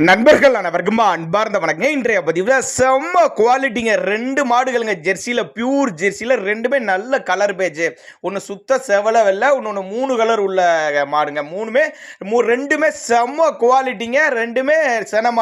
நண்பர்கள் அனைவருக்கும் அன்பார்ந்த வணக்கம். இன்றைய பதிவில் செம்ம குவாலிட்டிங்க, 2 மாடுகளுங்க. ஜெர்சியில் பியூர் ஜெர்சியில் ரெண்டுமே நல்ல கலர் பேஜ். ஒன்று சுத்த செவலை வெள்ளை, இன்னொன்று 3 கலர் உள்ள மாடுங்க. ரெண்டுமே செம்ம குவாலிட்டிங்க. ரெண்டுமே சென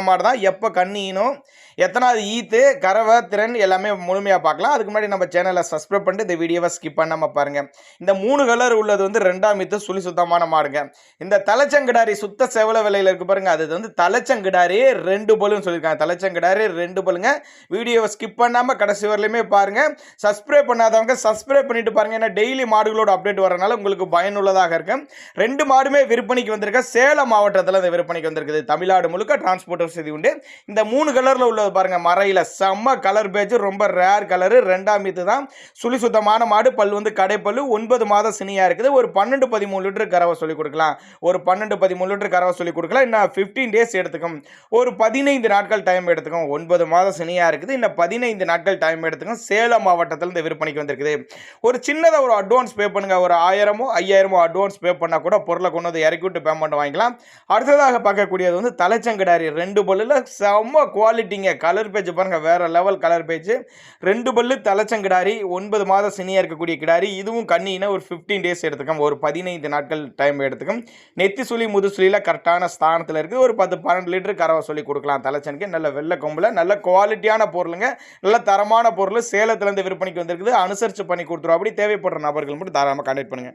மாடு தான். எப்போ கண்ணினும் எத்தனாவது ஈத்து கறவை திறன் எல்லாமே முழுமையாக பார்க்கலாம். அதுக்கு முன்னாடி நம்ம சேனலை சப்ஸ்கிரைப் பண்ணிட்டு இந்த வீடியோவை ஸ்கிப் பண்ணாமல் பாருங்கள். இந்த 3 கலர் உள்ளது வந்து 2ஆம் ஈத்து சுழி சுத்தமான மாடுங்க. இந்த தலைச்சங்கிடாரி சுத்த செவலை விலையில் இருக்கு பாருங்க, அது வந்து தலைச்சங்கிடாரி 2 பல்லுன்னு சொல்லியிருக்காங்க. தலைச்சங்கிடாரி 2 பல்லுங்க. வீடியோவை ஸ்கிப் பண்ணாமல் கடைசி வரலையுமே பாருங்கள். சப்ஸ்கிரைப் பண்ணாதவங்க சப்ஸ்கிரைப் பண்ணிட்டு பாருங்கள். ஏன்னா டெய்லி மாடுகளோட அப்டேட் வரனால உங்களுக்கு பயனுள்ளதாக இருக்கு. 2 மாடுமே விற்பனைக்கு வந்திருக்க சேலம் மாவட்டத்தில் இந்த விற்பனைக்கு வந்திருக்குது. தமிழ்நாடு முழுக்க டிரான்ஸ்போர்ட் வசதி உண்டு. இந்த 3 கலரில் உள்ள பாருங்க, மறையில செம்ம கலர் பேஜ், ரொம்ப ரேர் கலரு. 2ஆம் ஈத்து தான், சுழி சுத்தமான மாடு. பல் வந்து கடைப்பல்லு, 9 மாதம் சினியா இருக்குது. ஒரு 12-13 லிட்டர் கறவை சொல்லி கொடுக்கலாம். ஒரு 12-13 லிட்டர் கறவை சொல்லி கொடுக்கலாம். இன்னும் 15 டேஸ் எடுத்துக்கும். ஒரு 15 நாட்கள் டைம் எடுத்துக்கும். 9 மாதம் சினியா இருக்குது. இன்னும் 15 நாட்கள் டைம் எடுத்துக்கும். சேலம் மாவட்டத்தில் இந்த விற்பனைக்கு வந்திருக்குது. ஒரு சின்னதாக ஒரு அட்வான்ஸ் பே பண்ணுங்க. ஒரு 1000 5000 அட்வான்ஸ் பே பண்ணா கூட பொருளை கொண்டு வந்து இறக்கி விட்டு பேமெண்ட் வாங்கிக்கலாம். அடுத்ததாக பார்க்கக்கூடியது வந்து தலைச்சங்கிடாரி 2 பல்லுல செம்ம குவாலிட்டிங்க. கலர் பேஜ் பாருங்க, வேற லெவல் கலர் பேஜ். 2 பல்லு தலைச்சங்கிடாரி, 9 மாதம் சினியா இருக்கக்கூடிய கிடாரி. இதுவும் கண்ணினா ஒரு 15 டேஸ் எடுத்துக்கும். ஒரு 15 நாட்கள் டைம் எடுத்துக்கும். நெத்தி சுழி முதுசுலியில கரெக்டான ஸ்தானத்தில் இருக்குது. ஒரு 10-12 லிட்டர் கறவை சொல்லி கொடுக்கலாம். தலைச்சனுக்கு நல்ல வெள்ளை கொம்புல நல்ல குவாலிட்டியான பொருளுங்க. நல்ல தரமான பொருள். சேலத்திலிருந்து விற்பனைக்கு வந்திருக்குது. அனுசரித்து பண்ணி கொடுத்துருவோம். அப்படி தேவைப்படுற நபர்கள் மட்டும் தாராளமாக கான்டாக்ட் பண்ணுங்க.